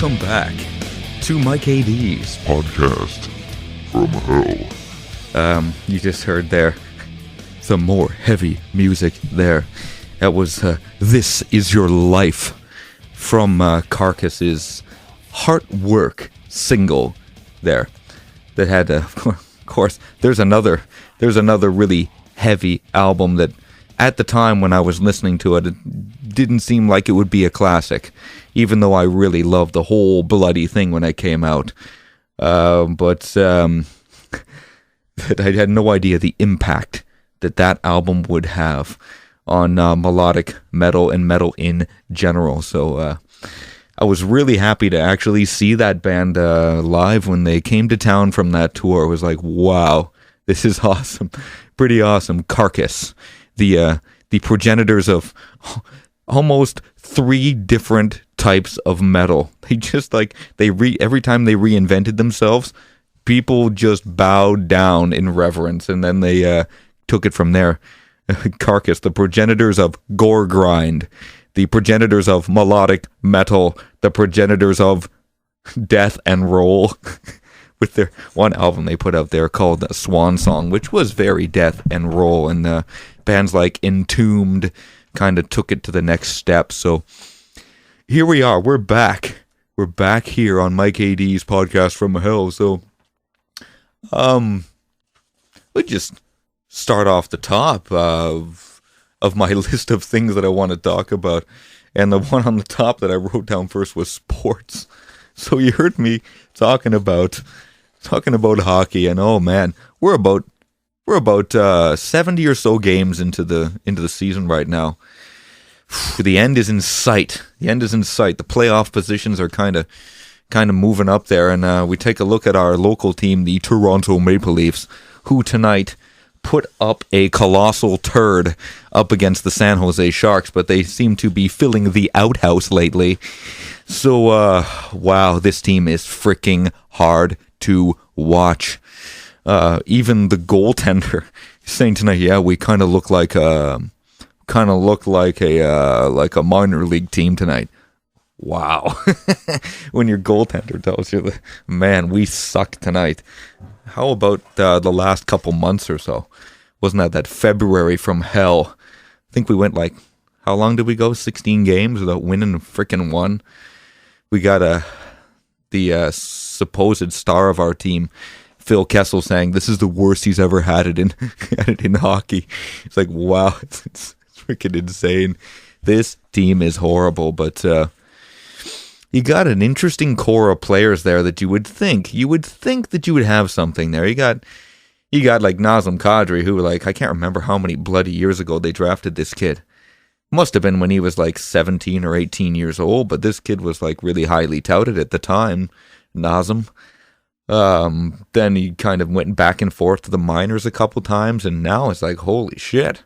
welcome back to Mike AD's podcast from hell. You just heard there some more heavy music there. That was This Is Your Life from Carcass's Heart Work single there. That had, of course, there's another really heavy album that at the time when I was listening to it, it didn't seem like it would be a classic, even though I really loved the whole bloody thing when it came out. But I had no idea the impact that album would have on melodic metal and metal in general. So I was really happy to actually see that band live when they came to town from that tour. It was like, wow, this is awesome. Pretty awesome. Carcass. The progenitors of almost 3 different types of metal. They just every time they reinvented themselves, people just bowed down in reverence, and then they took it from there. Carcass, the progenitors of gore grind, the progenitors of melodic metal, the progenitors of death and roll. With their one album they put out there called Swan Song, which was very death and roll, and bands like Entombed kind of took it to the next step. So here we are. We're back. We're back here on Mike AD's podcast from hell. So we just start off the top of my list of things that I want to talk about, and the one on the top that I wrote down first was sports. So you heard me talking about hockey, and oh man, we're about 70 or so games into the season right now. The end is in sight. The playoff positions are kind of moving up there, and we take a look at our local team, the Toronto Maple Leafs, who tonight put up a colossal turd up against the San Jose Sharks, but they seem to be filling the outhouse lately. So, wow, this team is freaking hard to watch. Even the goaltender is saying tonight, yeah, we kind of look like a minor league team tonight. Wow. When your goaltender tells you that, man, we suck tonight. How about the last couple months or so? Wasn't that February from hell? I think we went how long did we go? 16 games without winning a freaking one. We got the supposed star of our team, Phil Kessel, saying this is the worst he's ever had it in hockey. It's like, wow, it's freaking insane. This team is horrible, but you got an interesting core of players there that you would think that you would have something there. You got like Nazem Kadri, who I can't remember how many bloody years ago they drafted this kid. Must have been when he was 17 or 18 years old, but this kid was really highly touted at the time, Nazem. Then he kind of went back and forth to the minors a couple times, and now it's like, holy shit,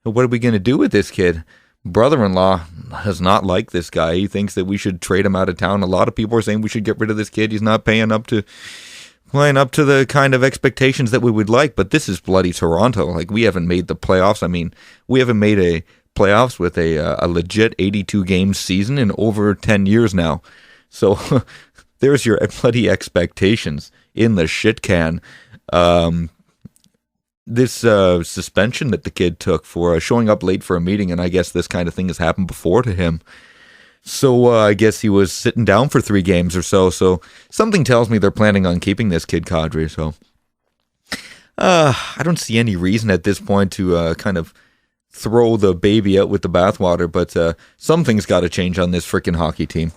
what are we going to do with this kid? Brother-in-law does not like this guy. He thinks that we should trade him out of town. A lot of people are saying we should get rid of this kid. He's not playing up to the kind of expectations that we would like, but this is bloody Toronto. We haven't made the playoffs. I mean, we haven't made a playoffs with a legit 82 game season in over 10 years now. So there's your bloody expectations in the shit can. This suspension that the kid took for showing up late for a meeting, and I guess this kind of thing has happened before to him. So I guess he was sitting down for 3 games or so. So something tells me they're planning on keeping this kid Kadri. So I don't see any reason at this point to kind of throw the baby out with the bathwater, but something's got to change on this freaking hockey team.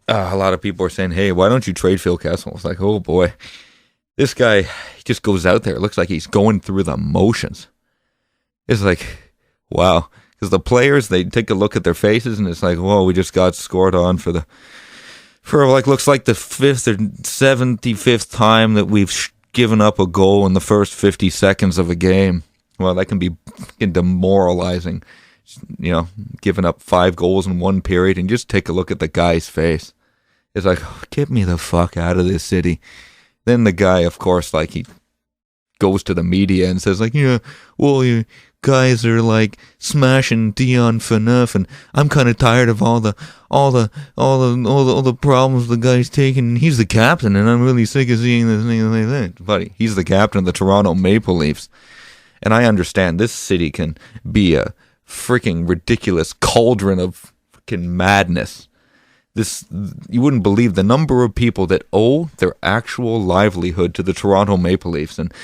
A lot of people are saying, hey, why don't you trade Phil Kessel? It's like, oh boy, this guy just goes out there. It looks like he's going through the motions. It's like, wow. Because the players, they take a look at their faces and it's like, whoa, we just got scored on for looks like the 5th or 75th time that we've given up a goal in the first 50 seconds of a game. Well, that can be demoralizing. Giving up 5 goals in 1 period, and just take a look at the guy's face. It's like, oh, get me the fuck out of this city. Then the guy, of course, he goes to the media and says like, yeah, well, you guys are like smashing Dion Phaneuf, and I'm kind of tired of all the problems the guy's taking. He's the captain, and I'm really sick of seeing this thing like that. Buddy, he's the captain of the Toronto Maple Leafs, and I understand this city can be a freaking ridiculous cauldron of freaking madness. You wouldn't believe the number of people that owe their actual livelihood to the Toronto Maple Leafs, and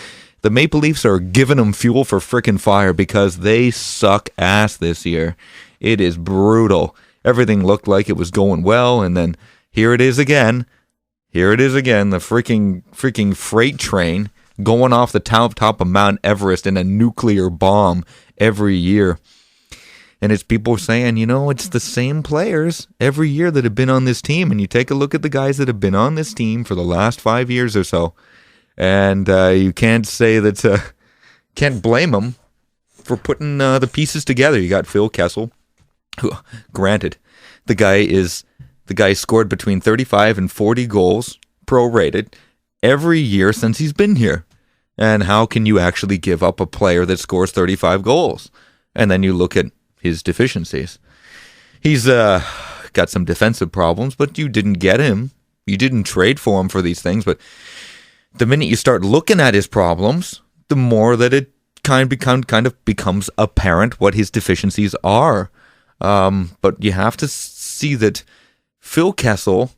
the Maple Leafs are giving them fuel for frickin' fire because they suck ass this year. It is brutal. Everything looked like it was going well, and then here it is again. Here it is again, the freaking freight train going off the top of Mount Everest in a nuclear bomb every year. And it's people saying, it's the same players every year that have been on this team. And you take a look at the guys that have been on this team for the last 5 years or so. And you can't say that, can't blame them for putting the pieces together. You got Phil Kessel, who, granted, the guy scored between 35 and 40 goals, prorated, every year since he's been here. And how can you actually give up a player that scores 35 goals? And then you look at his deficiencies. He's got some defensive problems, but you didn't get him. You didn't trade for him for these things, but the minute you start looking at his problems, the more that it kind of becomes apparent what his deficiencies are. But you have to see that Phil Kessel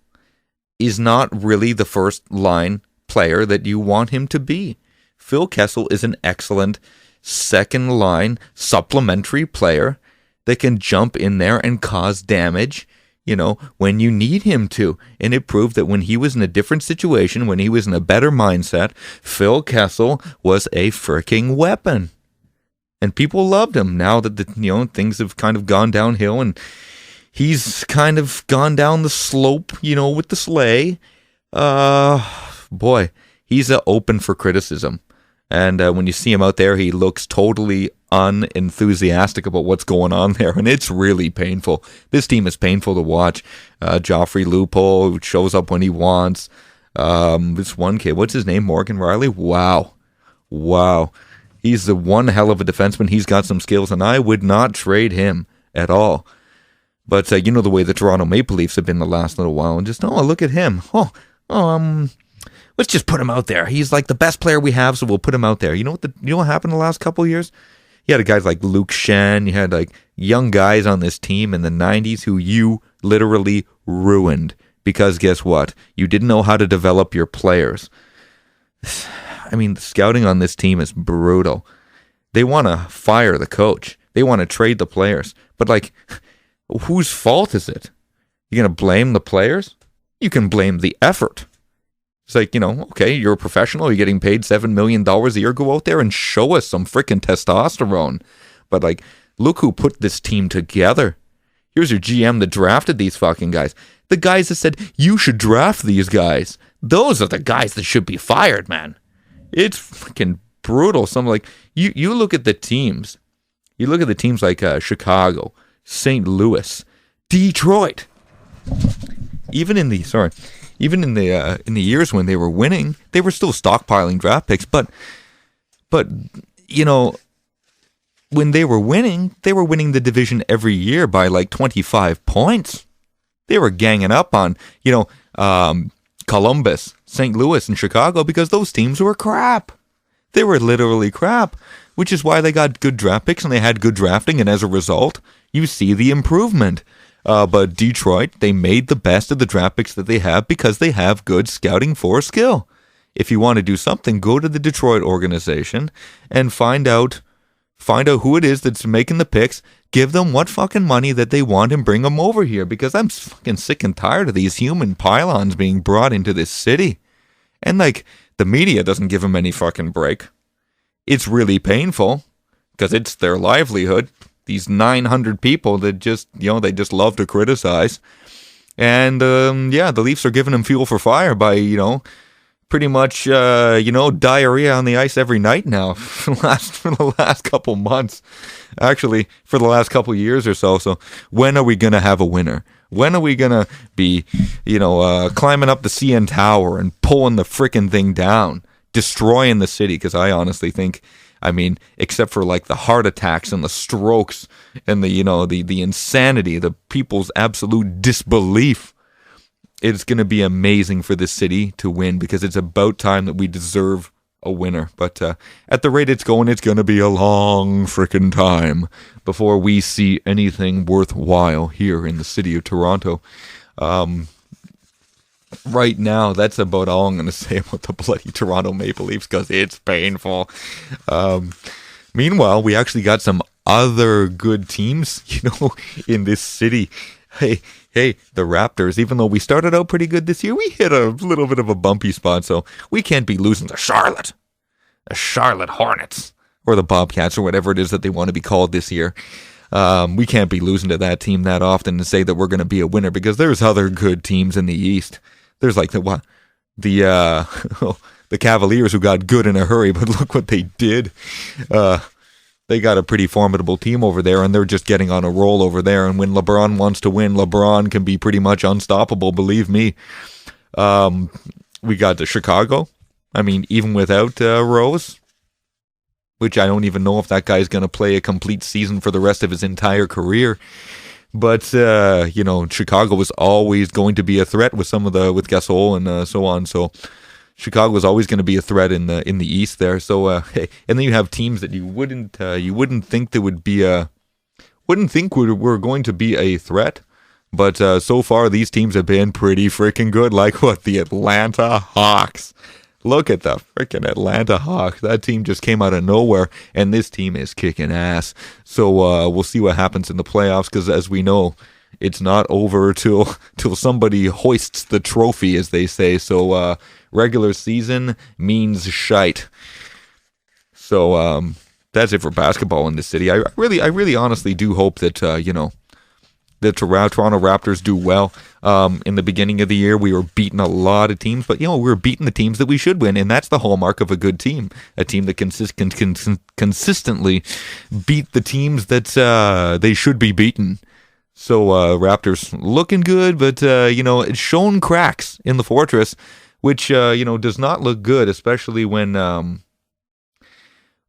is not really the first line player that you want him to be. Phil Kessel is an excellent second line supplementary player that can jump in there and cause damage, when you need him to. And it proved that when he was in a different situation, when he was in a better mindset, Phil Kessel was a freaking weapon. And people loved him. Now that things have kind of gone downhill and he's kind of gone down the slope, with the sleigh. Boy, he's open for criticism. And when you see him out there, he looks totally unenthusiastic about what's going on there, and it's really painful. This team is painful to watch. Joffrey Lupul, who shows up when he wants. This one kid, what's his name? Morgan Riley? Wow. He's the one hell of a defenseman. He's got some skills, and I would not trade him at all. But the way the Toronto Maple Leafs have been the last little while, and just, look at him. Let's just put him out there. He's like the best player we have, so we'll put him out there. You know what happened the last couple of years? You had guys like Luke Shen. You had like young guys on this team in the 90s who you literally ruined because guess what? You didn't know how to develop your players. I mean, the scouting on this team is brutal. They want to fire the coach. They want to trade the players. But whose fault is it? You're going to blame the players? You can blame the effort. It's like, okay, you're a professional, you're getting paid $7 million a year, go out there and show us some freaking testosterone. But look who put this team together. Here's your GM that drafted these fucking guys. The guys that said, you should draft these guys. Those are the guys that should be fired, man. It's freaking brutal. You look at the teams. You look at the teams like Chicago, St. Louis, Detroit. Even in the years when they were winning, they were still stockpiling draft picks. But when they were winning the division every year by 25 points. They were ganging up on Columbus, St. Louis, and Chicago because those teams were crap. They were literally crap, which is why they got good draft picks and they had good drafting. And as a result, you see the improvement. But Detroit, they made the best of the draft picks that they have because they have good scouting for skill. If you want to do something, go to the Detroit organization and find out who it is that's making the picks, give them what fucking money that they want and bring them over here because I'm fucking sick and tired of these human pylons being brought into this city. And the media doesn't give them any fucking break. It's really painful because it's their livelihood. These 900 people that just, they just love to criticize. And, the Leafs are giving them fuel for fire by, pretty much, diarrhea on the ice every night now for the last couple months. Actually, for the last couple years or so. So when are we going to have a winner? When are we going to be, climbing up the CN Tower and pulling the frickin' thing down? destroying the city, because I honestly think, except for like the heart attacks and the strokes and the insanity, the people's absolute disbelief, it's going to be amazing for this city to win, because it's about time that we deserve a winner. But at the rate it's going to be a long frickin' time before we see anything worthwhile here in the city of Toronto. Right now, that's about all I'm going to say about the bloody Toronto Maple Leafs, because it's painful. Meanwhile, we actually got some other good teams, in this city. Hey, the Raptors, even though we started out pretty good this year, we hit a little bit of a bumpy spot, so we can't be losing to Charlotte. The Charlotte Hornets, or the Bobcats, or whatever it is that they want to be called this year. We can't be losing to that team that often and say that we're going to be a winner, because there's other good teams in the East. There's like the Cavaliers, who got good in a hurry, but look what they did. They got a pretty formidable team over there, and they're just getting on a roll over there. And when LeBron wants to win, LeBron can be pretty much unstoppable, believe me. We got the Chicago. Even without Rose, which I don't even know if that guy's going to play a complete season for the rest of his entire career. But, Chicago was always going to be a threat with with Gasol and so on. So Chicago was always going to be a threat in the East there. So, and then you have teams that you wouldn't think that were going to be a threat. But so far, these teams have been pretty freaking good. Like the Atlanta Hawks. Look at the freaking Atlanta Hawks. That team just came out of nowhere, and this team is kicking ass. So we'll see what happens in the playoffs, because as we know, it's not over till somebody hoists the trophy, as they say. So regular season means shite. So that's it for basketball in this city. I really honestly do hope that the Toronto Raptors do well. In the beginning of the year, we were beating a lot of teams, but we were beating the teams that we should win, and that's the hallmark of a good team. A team that consistently beat the teams that they should be beaten. So Raptors looking good, but it's shown cracks in the fortress, which does not look good, especially when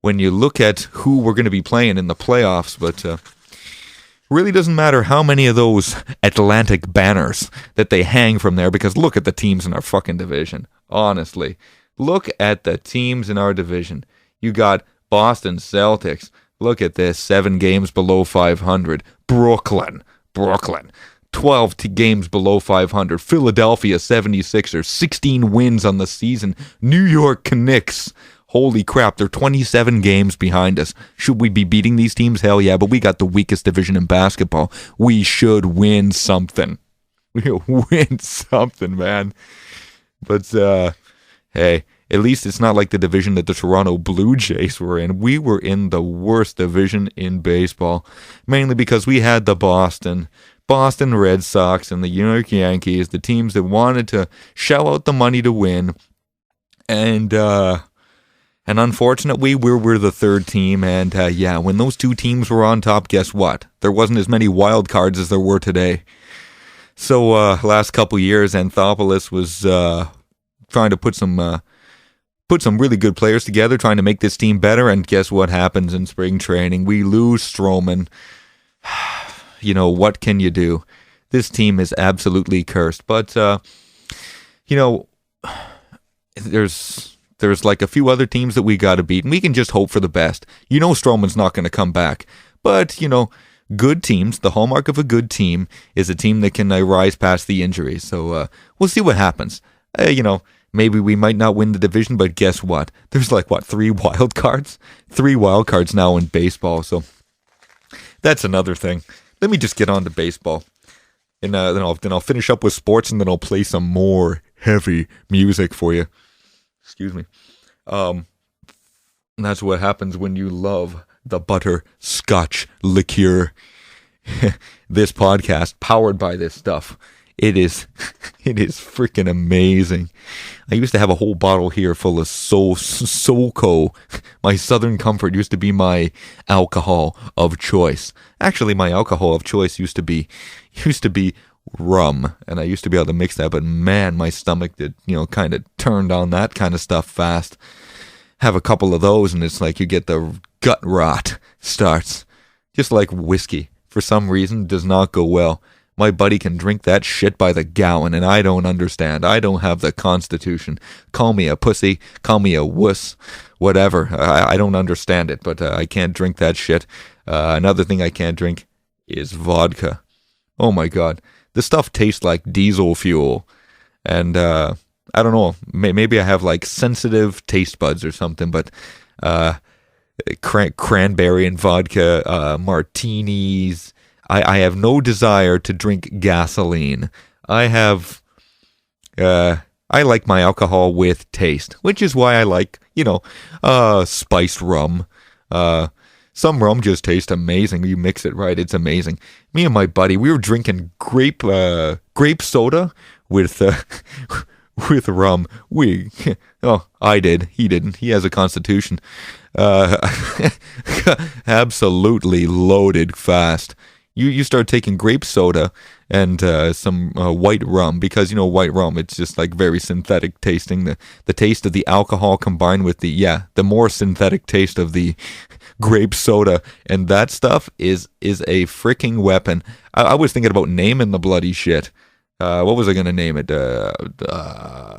you look at who we're going to be playing in the playoffs. But really doesn't matter how many of those Atlantic banners that they hang from there, because look at the teams in our fucking division. Honestly, look at the teams in our division. You got Boston Celtics. Look at this, 7 games below 500. Brooklyn, 12 games below 500. Philadelphia 76ers, 16 wins on the season. New York Knicks. Holy crap, they're 27 games behind us. Should we be beating these teams? Hell yeah, but we got the weakest division in basketball. We should win something. Win something, man. But, hey, at least it's not like the division that the Toronto Blue Jays were in. We were in the worst division in baseball, mainly because we had the Boston Red Sox and the New York Yankees, the teams that wanted to shell out the money to win. And unfortunately, we were the third team, and when those two teams were on top, guess what? There wasn't as many wild cards as there were today. So last couple years, Anthopoulos was trying to put some really good players together, trying to make this team better, and guess what happens in spring training? We lose Stroman. What can you do? This team is absolutely cursed. But, there's like a few other teams that we got to beat, and we can just hope for the best. Stroman's not going to come back. But, good teams, the hallmark of a good team is a team that can rise past the injuries. So we'll see what happens. Maybe we might not win the division, but guess what? There's 3 wild cards? 3 wild cards now in baseball, so that's another thing. Let me just get on to baseball. And then I'll finish up with sports, and then I'll play some more heavy music for you. Excuse me. That's what happens when you love the butterscotch liqueur. This podcast, powered by this stuff. It is freaking amazing. I used to have a whole bottle here full of SoCo. My Southern Comfort used to be my alcohol of choice. Actually, my alcohol of choice used to be rum. And I used to be able to mix that, but man, my stomach did, kind of turned on that kind of stuff fast. Have a couple of those and it's like you get the gut rot starts. Just like whiskey. For some reason, does not go well. My buddy can drink that shit by the gallon, and I don't understand. I don't have the constitution. Call me a pussy, call me a wuss, whatever. I don't understand it, but I can't drink that shit. Another thing I can't drink is vodka. Oh my god. This stuff tastes like diesel fuel. And I don't know, maybe I have like sensitive taste buds or something, but cranberry and vodka, martinis. I have no desire to drink gasoline. I like my alcohol with taste, which is why I like, spiced rum. Some rum just tastes amazing. You mix it right, it's amazing. Me and my buddy, we were drinking grape soda with with rum. I did. He didn't. He has a constitution. Absolutely loaded fast. You start taking grape soda and some white rum, because white rum, it's just like very synthetic tasting. The taste of the alcohol combined with the more synthetic taste of the grape soda, and that stuff is a freaking weapon. I was thinking about naming the bloody shit. What was I gonna name it?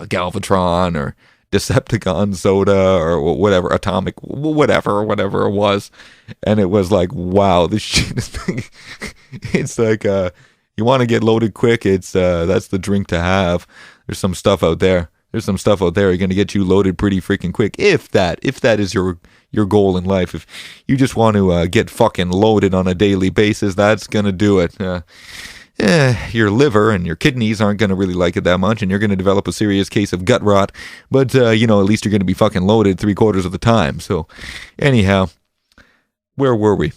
Galvatron or Decepticon soda or whatever, atomic, whatever it was. And it was like, wow, this shit is it's like, you want to get loaded quick, it's that's the drink to have. There's some stuff out there you're going to get you loaded pretty freaking quick, if that is your goal in life. If you just want to get fucking loaded on a daily basis, that's going to do it. Your liver and your kidneys aren't going to really like it that much, and you're going to develop a serious case of gut rot, but, at least you're going to be fucking loaded 3/4 of the time. So, anyhow, where were we?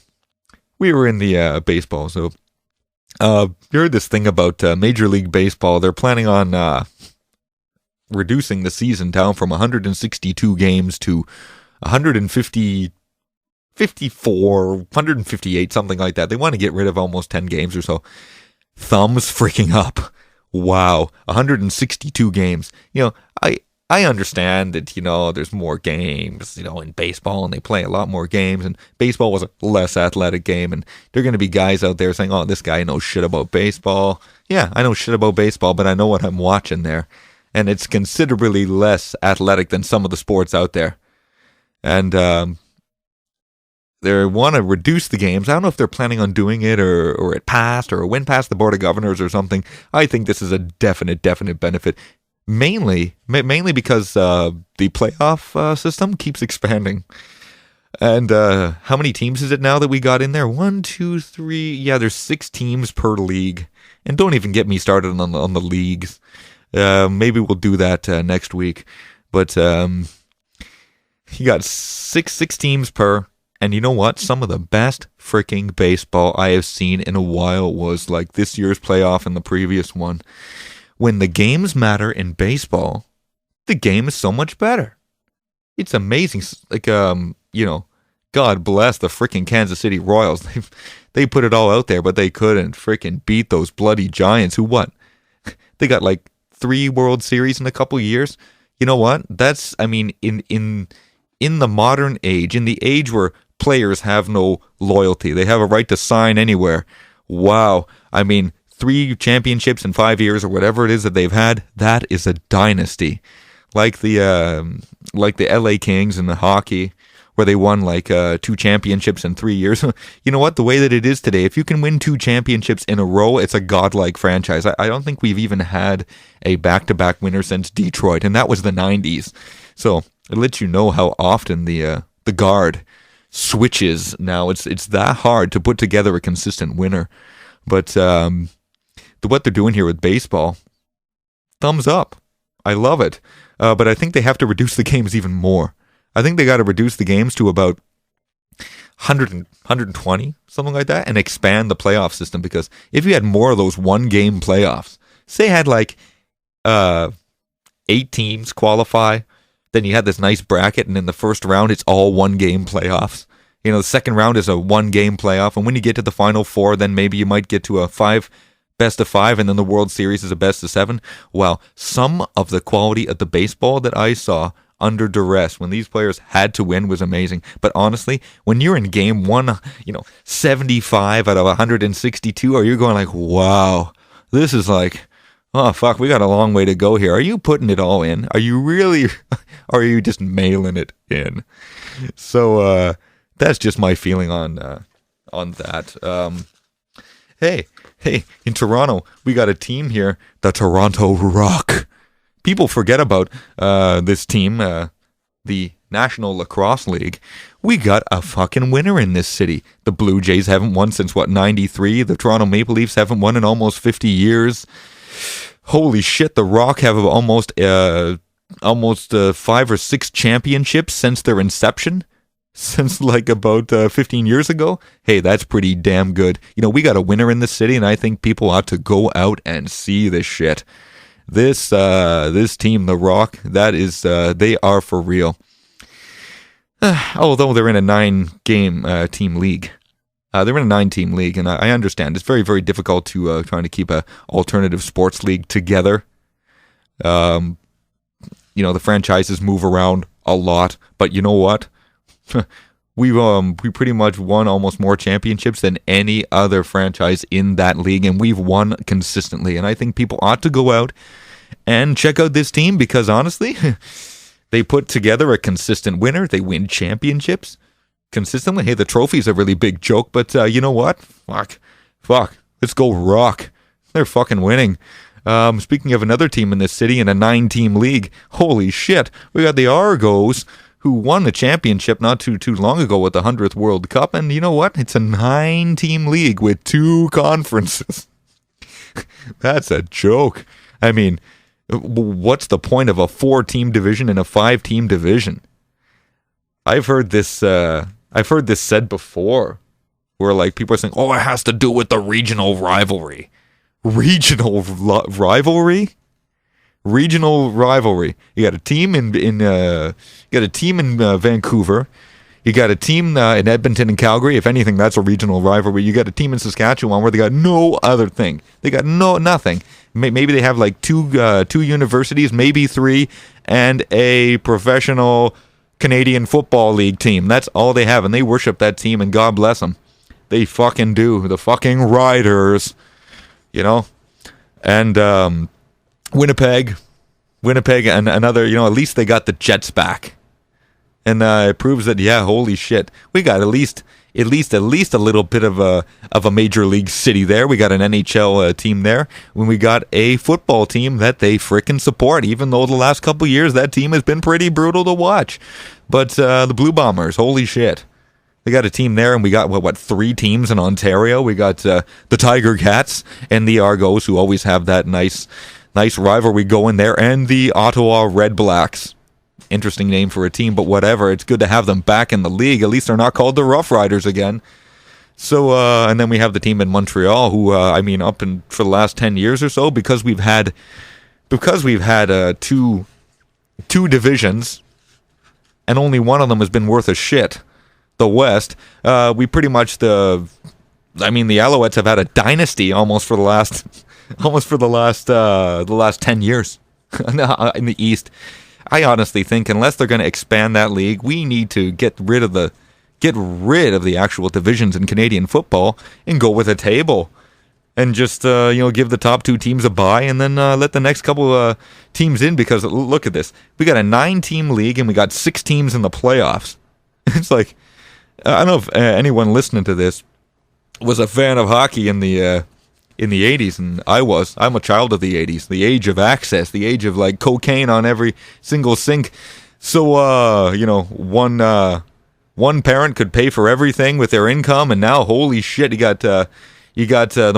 We were in the baseball. So, you heard this thing about Major League Baseball. They're planning on reducing the season down from 162 games to 154, 158, something like that. They want to get rid of almost 10 games or so. Thumbs freaking up. Wow. 162 games. I understand that, there's more games, in baseball, and they play a lot more games, and baseball was a less athletic game, and there are going to be guys out there saying, oh, this guy knows shit about baseball. Yeah, I know shit about baseball, but I know what I'm watching there. And it's considerably less athletic than some of the sports out there. And, they want to reduce the games. I don't know if they're planning on doing it or it passed or it went past the Board of Governors or something. I think this is a definite benefit. Mainly because the playoff system keeps expanding. And how many teams is it now that we got in there? 1, 2, 3. Yeah, there's 6 teams per league. And don't even get me started on the leagues. Maybe we'll do that next week. But you got six teams per. And you know what? Some of the best freaking baseball I have seen in a while was like this year's playoff and the previous one. When the games matter in baseball, the game is so much better. It's amazing. Like, God bless the freaking Kansas City Royals. They put it all out there, but they couldn't freaking beat those bloody Giants who what? They got like 3 World Series in a couple years. You know what? That's, in the modern age, in the age where players have no loyalty, they have a right to sign anywhere. Wow. 3 championships in 5 years or whatever it is that they've had, that is a dynasty. Like the LA Kings in the hockey, where they won 2 championships in 3 years. You know what? The way that it is today, if you can win 2 championships in a row, it's a godlike franchise. I don't think we've even had a back-to-back winner since Detroit, and that was the 90s. So it lets you know how often the guard switches now. It's that hard to put together a consistent winner. But what they're doing here with baseball, thumbs up. I love it. But I think they have to reduce the games even more. I think they got to reduce the games to about 100, 120, something like that, and expand the playoff system. Because if you had more of those one-game playoffs, say you had 8 teams qualify, then you had this nice bracket, and in the first round, it's all one-game playoffs. The second round is a one-game playoff, and when you get to the final 4, then maybe you might get to a 5 best of 5, and then the World Series is a best of 7. Wow, some of the quality of the baseball that I saw under duress when these players had to win was amazing. But honestly, when you're in game 1, 75 out of 162, are you going like, wow, this is like, oh fuck, we got a long way to go here. Are you putting it all in? Are you really, or are you just mailing it in? So that's just my feeling on that. Hey, in Toronto, we got a team here, the Toronto Rock. People forget about this team, the National Lacrosse League. We got a fucking winner in this city. The Blue Jays haven't won since, 93? The Toronto Maple Leafs haven't won in almost 50 years. Holy shit, the Rock have almost 5 or 6 championships since their inception. Since like about 15 years ago. Hey, that's pretty damn good. We got a winner in the city, and I think people ought to go out and see this shit. This team, the Rock, that is, they are for real. Although they're in a 9-game team league. They're in a 9-team league, and I understand. It's very, very difficult to trying to keep a alternative sports league together. The franchises move around a lot, but you know what? We pretty much won almost more championships than any other franchise in that league, and we've won consistently. And I think people ought to go out and check out this team because honestly, they put together a consistent winner. They win championships consistently. Hey, the trophy's a really big joke, but you know what? Fuck. Let's go Rock. They're fucking winning. Speaking of another team in this city in a 9-team league, holy shit, we got the Argos, who won the championship not too long ago with the 100th World Cup. And you know what? It's a 9-team league with 2 conferences. That's a joke. I mean, what's the point of a 4-team division and a 5-team division? I've heard this said before, where like people are saying, "Oh, it has to do with the regional rivalry." Regional rivalry? Regional rivalry. You got a team in Vancouver. You got a team in Edmonton and Calgary. If anything, that's a regional rivalry. You got a team in Saskatchewan where they got no other thing. They got nothing. Maybe they have like two universities, maybe 3, and a professional Canadian Football League team. That's all they have, and they worship that team, and God bless them. They fucking do. The fucking Riders, and Winnipeg, and another, at least they got the Jets back. And it proves that, yeah, holy shit, we got at least a little bit of a major league city there. We got an NHL team there. When we got a football team that they frickin' support, even though the last couple years that team has been pretty brutal to watch. But the Blue Bombers, holy shit. We got a team there, and we got, 3 teams in Ontario. We got the Tiger Cats and the Argos, who always have that nice rivalry going there, and the Ottawa Red Blacks. Interesting name for a team, but whatever. It's good to have them back in the league. At least they're not called the Rough Riders again. So, and then we have the team in Montreal, who, for the last 10 years or so, because we've had two divisions, and only one of them has been worth a shit. The West, we pretty much the Alouettes have had a dynasty almost for the last 10 years in the East. I honestly think unless they're going to expand that league, we need to get rid of the actual divisions in Canadian football and go with a table, and just give the top 2 teams a bye, and then let the next couple teams in. Because look at this, we got a 9-team league and we got 6 teams in the playoffs. It's like, I don't know if anyone listening to this was a fan of hockey in the 80s, and I'm a child of the 80s, the age of access, the age of like cocaine on every single sink. So one parent could pay for everything with their income, and now holy shit, you got the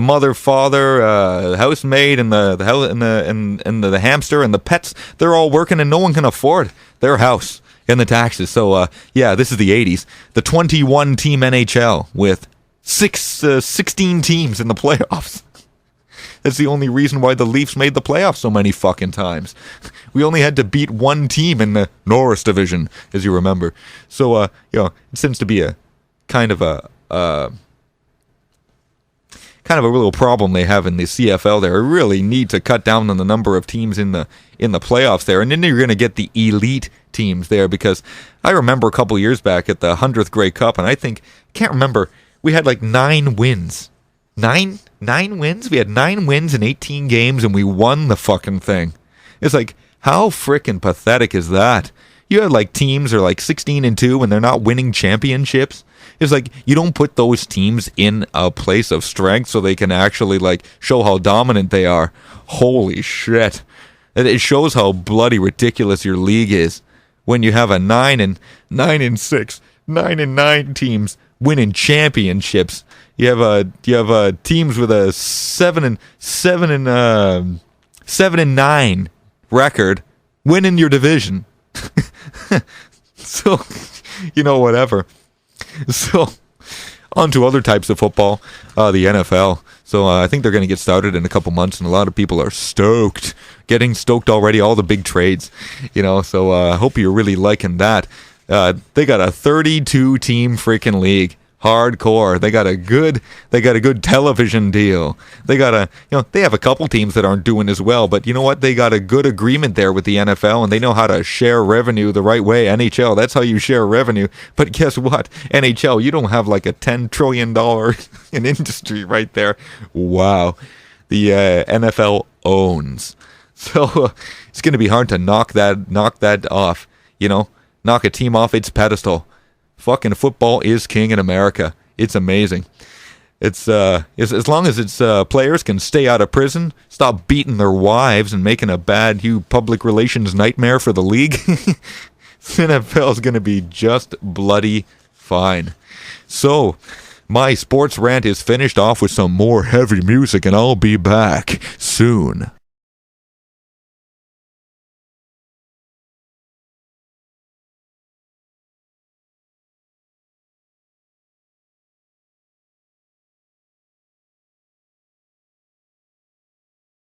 mother, father, housemaid, and the hamster and the pets. They're all working, and no one can afford their house and the taxes. So this is the 80s, the 21-team NHL with 16 teams in the playoffs. That's the only reason why the Leafs made the playoffs so many fucking times. We only had to beat 1 team in the Norris division, as you remember. So, it seems to be a kind of kind of a real problem they have in the CFL there. They really need to cut down on the number of teams in the playoffs there, and then you're going to get the elite teams there, because I remember a couple years back at the 100th Grey Cup, and can't remember, we had like 9 wins. Nine wins? We had 9 wins in 18 games, and we won the fucking thing. It's like, how frickin' pathetic is that? You had like teams are like 16-2 and they're not winning championships. It's like, you don't put those teams in a place of strength so they can actually like show how dominant they are. Holy shit. It shows how bloody ridiculous your league is when you have a 9-6, 9-9 teams winning championships. You have teams with a 7-9 record winning your division. So, whatever. So, on to other types of football, the NFL. So, I think they're going to get started in a couple months, and a lot of people are getting stoked already, all the big trades, so I hope you're really liking that. They got a 32-team freaking league. Hardcore. They got a good television deal. They got they have a couple teams that aren't doing as well, but you know what? They got a good agreement there with the NFL, and they know how to share revenue the right way. NHL, that's how you share revenue. But guess what? NHL, you don't have like a $10 trillion in industry right there. Wow. The NFL owns. So it's going to be hard to knock that off, knock a team off its pedestal. Fucking football is king in America. It's amazing. It's as long as its players can stay out of prison, stop beating their wives and making a bad public relations nightmare for the league, NFL is going to be just bloody fine. So, my sports rant is finished off with some more heavy music, and I'll be back soon.